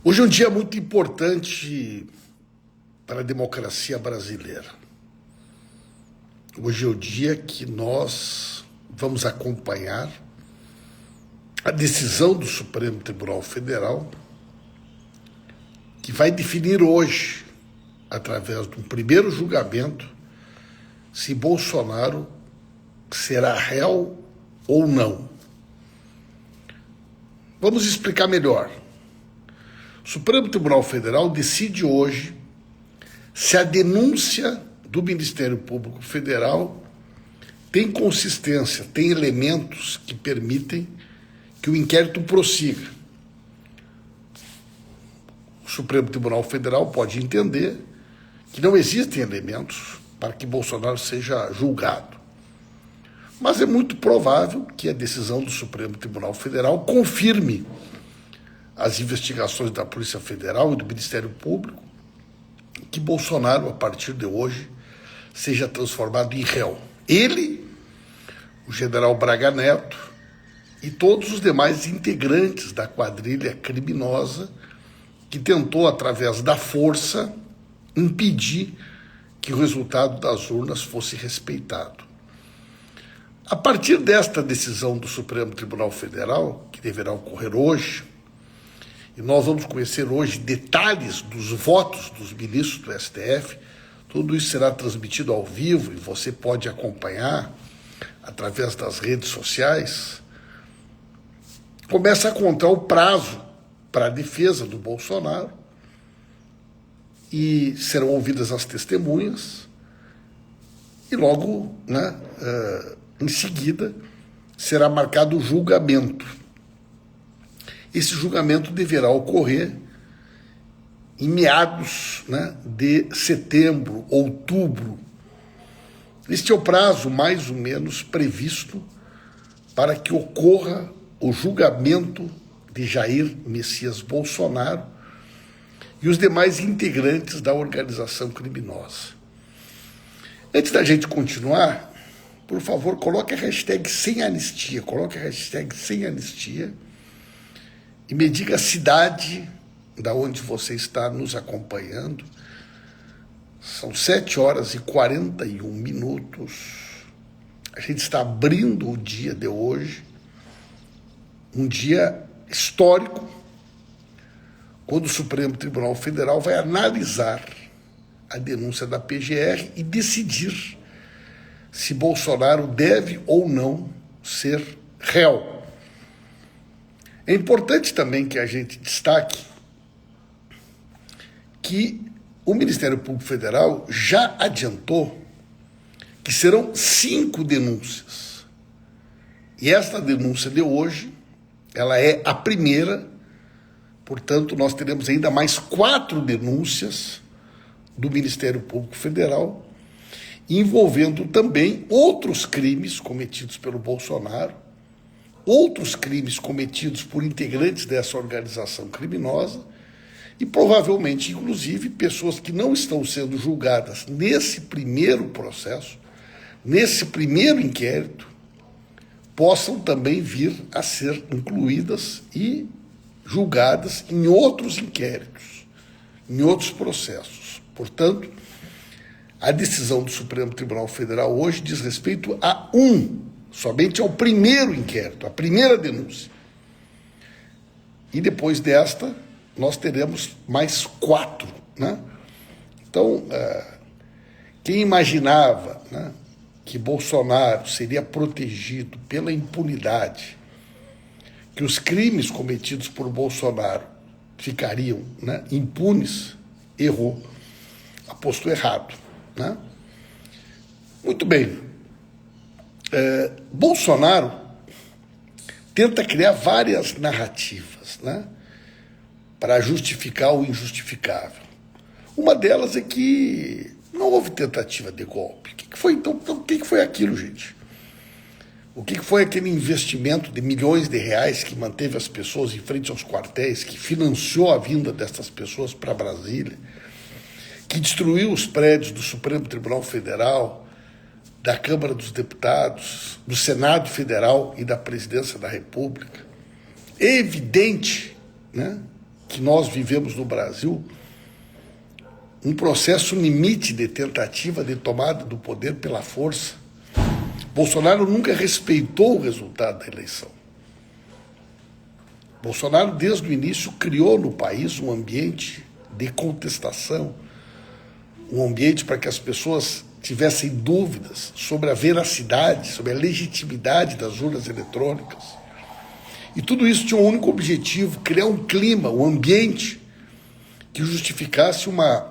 Hoje é um dia muito importante para a democracia brasileira. Hoje é o dia que nós vamos acompanhar a decisão do Supremo Tribunal Federal, que vai definir hoje, através de um primeiro julgamento, se Bolsonaro será réu ou não. Vamos explicar melhor. O Supremo Tribunal Federal decide hoje se a denúncia do Ministério Público Federal tem consistência, tem elementos que permitem que o inquérito prossiga. O Supremo Tribunal Federal pode entender que não existem elementos para que Bolsonaro seja julgado. Mas é muito provável que a decisão do Supremo Tribunal Federal confirme as investigações da Polícia Federal e do Ministério Público, que Bolsonaro, a partir de hoje, seja transformado em réu. Ele, o general Braga Neto e todos os demais integrantes da quadrilha criminosa que tentou, através da força, impedir que o resultado das urnas fosse respeitado. A partir desta decisão do Supremo Tribunal Federal, que deverá ocorrer hoje, e nós vamos conhecer hoje detalhes dos votos dos ministros do STF. Tudo isso será transmitido ao vivo e você pode acompanhar através das redes sociais. Começa a contar o prazo para a defesa do Bolsonaro e serão ouvidas as testemunhas e logo, em seguida, será marcado o julgamento. Esse julgamento deverá ocorrer em meados de setembro, outubro. Este é o prazo, mais ou menos, previsto para que ocorra o julgamento de Jair Messias Bolsonaro e os demais integrantes da organização criminosa. Antes da gente continuar, por favor, coloque a hashtag sem anistia, e me diga a cidade da onde você está nos acompanhando. São 7h41. A gente está abrindo o dia de hoje, um dia histórico, quando o Supremo Tribunal Federal vai analisar a denúncia da PGR e decidir se Bolsonaro deve ou não ser réu. É importante também que a gente destaque que o Ministério Público Federal já adiantou que serão 5 denúncias. E esta denúncia de hoje, ela é a primeira, portanto, nós teremos ainda mais 4 denúncias do Ministério Público Federal, envolvendo também outros crimes cometidos pelo Bolsonaro, outros crimes cometidos por integrantes dessa organização criminosa e provavelmente, inclusive, pessoas que não estão sendo julgadas nesse primeiro processo, nesse primeiro inquérito, possam também vir a ser incluídas e julgadas em outros inquéritos, em outros processos. Portanto, a decisão do Supremo Tribunal Federal hoje diz respeito a somente ao primeiro inquérito, a primeira denúncia. E depois desta, nós teremos mais 4. Então, quem imaginava que Bolsonaro seria protegido pela impunidade, que os crimes cometidos por Bolsonaro ficariam impunes, errou, apostou errado. Muito bem. Bolsonaro tenta criar várias narrativas para justificar o injustificável. Uma delas é que não houve tentativa de golpe. O que foi então? O que foi aquilo, gente? O que foi aquele investimento de milhões de reais que manteve as pessoas em frente aos quartéis, que financiou a vinda dessas pessoas para Brasília, que destruiu os prédios do Supremo Tribunal Federal, da Câmara dos Deputados, do Senado Federal e da Presidência da República? É evidente que nós vivemos no Brasil um processo limite de tentativa de tomada do poder pela força. Bolsonaro nunca respeitou o resultado da eleição. Bolsonaro, desde o início, criou no país um ambiente de contestação, um ambiente para que as pessoas tivessem dúvidas sobre a veracidade, sobre a legitimidade das urnas eletrônicas. E tudo isso tinha um único objetivo: criar um clima, um ambiente que justificasse uma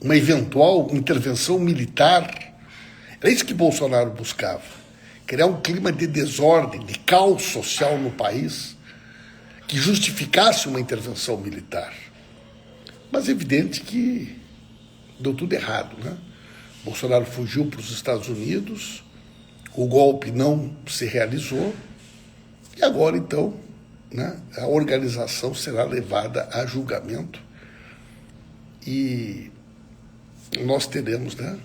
eventual intervenção militar. Era isso que Bolsonaro buscava: criar um clima de desordem, de caos social no país, que justificasse uma intervenção militar. Mas é evidente que deu tudo errado, né? Bolsonaro fugiu para os Estados Unidos, o golpe não se realizou, e agora, então, né, a organização será levada a julgamento e nós teremos, né,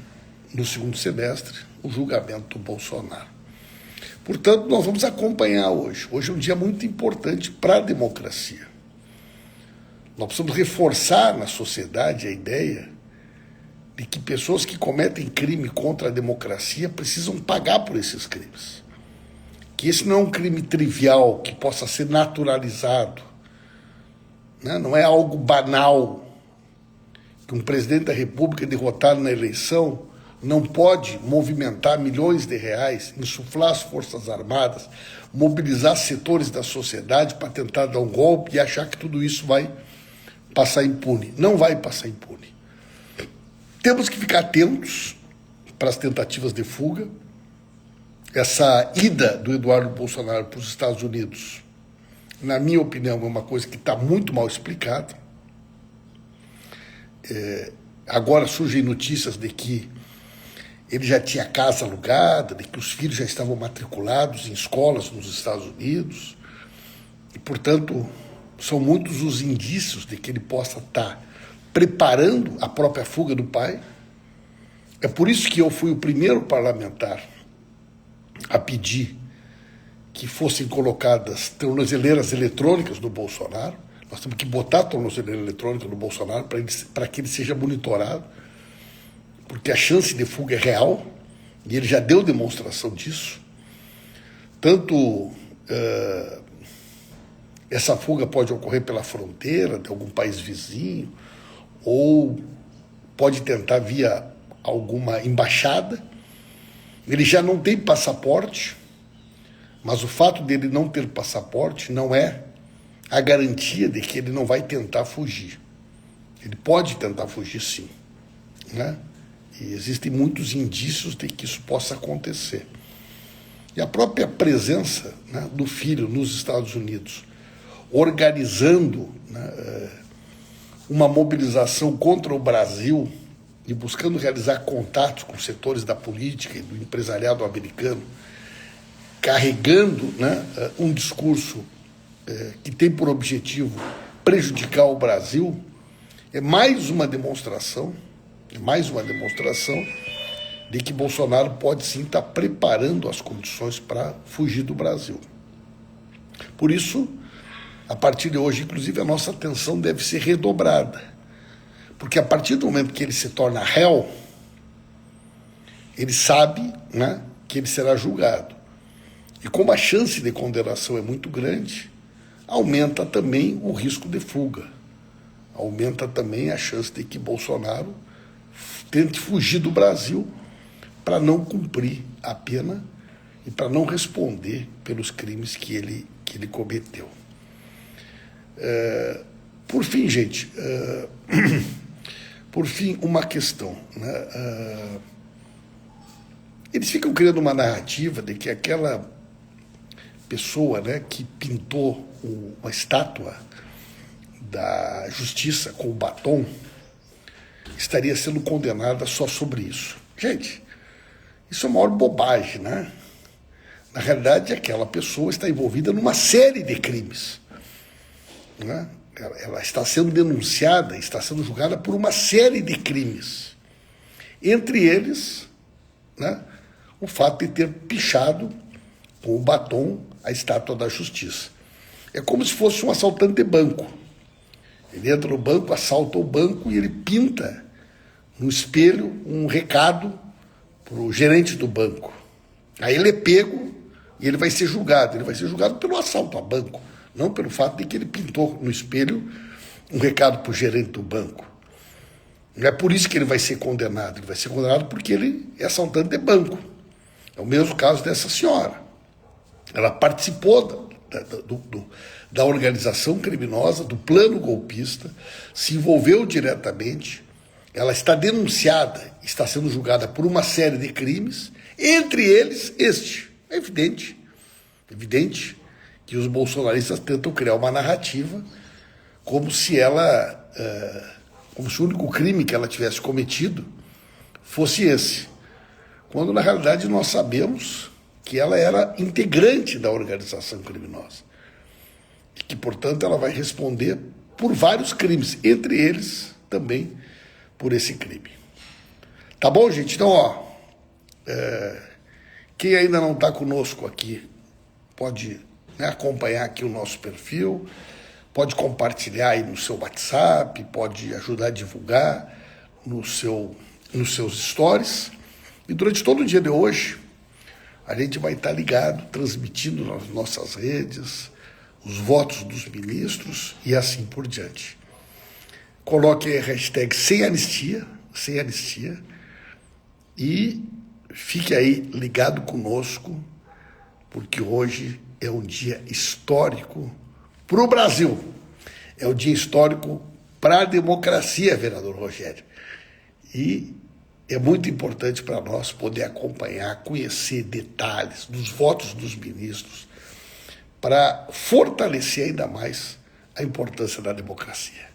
no segundo semestre, o julgamento do Bolsonaro. Portanto, nós vamos acompanhar hoje. Hoje é um dia muito importante para a democracia. Nós precisamos reforçar na sociedade a ideia de que pessoas que cometem crime contra a democracia precisam pagar por esses crimes. Que esse não é um crime trivial que possa ser naturalizado, né? Não é algo banal, que um presidente da República derrotado na eleição não pode movimentar milhões de reais, insuflar as Forças Armadas, mobilizar setores da sociedade para tentar dar um golpe e achar que tudo isso vai passar impune. Não vai passar impune. Temos que ficar atentos para as tentativas de fuga. Essa ida do Eduardo Bolsonaro para os Estados Unidos, na minha opinião, é uma coisa que está muito mal explicada. Agora surgem notícias de que ele já tinha casa alugada, de que os filhos já estavam matriculados em escolas nos Estados Unidos. E, portanto, são muitos os indícios de que ele possa estar preparando a própria fuga do pai. É por isso que eu fui o primeiro parlamentar a pedir que fossem colocadas tornozeleiras eletrônicas no Bolsonaro. Nós temos que botar a tornozeleira eletrônica no Bolsonaro para que ele seja monitorado, porque a chance de fuga é real, e ele já deu demonstração disso. Tanto essa fuga pode ocorrer pela fronteira de algum país vizinho, ou pode tentar via alguma embaixada. Ele já não tem passaporte, mas o fato dele não ter passaporte não é a garantia de que ele não vai tentar fugir. Ele pode tentar fugir, sim, né? E existem muitos indícios de que isso possa acontecer. E a própria presença, né, do filho nos Estados Unidos, organizando, né, uma mobilização contra o Brasil e buscando realizar contatos com setores da política e do empresariado americano, carregando, né, um discurso que tem por objetivo prejudicar o Brasil, é mais uma demonstração de que Bolsonaro pode sim estar preparando as condições para fugir do Brasil. Por isso, a partir de hoje, inclusive, a nossa atenção deve ser redobrada, porque a partir do momento que ele se torna réu, ele sabe, né, que ele será julgado. E como a chance de condenação é muito grande, aumenta também o risco de fuga, aumenta também a chance de que Bolsonaro tente fugir do Brasil para não cumprir a pena e para não responder pelos crimes que ele cometeu. Por fim, gente, por fim, uma questão, né? Eles ficam criando uma narrativa de que aquela pessoa, né, que pintou uma estátua da justiça com o batom estaria sendo condenada só sobre isso. Gente, isso é uma maior bobagem, né? Na realidade, aquela pessoa está envolvida numa série de crimes, né? Ela está sendo denunciada, está sendo julgada por uma série de crimes. Entre eles, né, o fato de ter pichado com o batom a estátua da justiça. É como se fosse um assaltante de banco. Ele entra no banco, assalta o banco e ele pinta no espelho um recado para o gerente do banco. Aí ele é pego e ele vai ser julgado. Ele vai ser julgado pelo assalto a banco, não pelo fato de que ele pintou no espelho um recado para o gerente do banco. Não é por isso que ele vai ser condenado. Ele vai ser condenado porque ele é assaltante de banco. É o mesmo caso dessa senhora. Ela participou da organização criminosa, do plano golpista, se envolveu diretamente. Ela está denunciada, está sendo julgada por uma série de crimes, entre eles este. É evidente que os bolsonaristas tentam criar uma narrativa como se como se o único crime que ela tivesse cometido fosse esse. Quando na realidade nós sabemos que ela era integrante da organização criminosa. E que, portanto, ela vai responder por vários crimes, entre eles também por esse crime. Tá bom, gente? Então, quem ainda não está conosco aqui pode acompanhar aqui o nosso perfil, pode compartilhar aí no seu WhatsApp, pode ajudar a divulgar nos seus stories. E durante todo o dia de hoje, a gente vai estar ligado, transmitindo nas nossas redes os votos dos ministros e assim por diante. Coloque a hashtag sem anistia, e fique aí ligado conosco, porque hoje é um dia histórico para o Brasil. É um dia histórico para a democracia, vereador Rogério. E é muito importante para nós poder acompanhar, conhecer detalhes dos votos dos ministros, para fortalecer ainda mais a importância da democracia.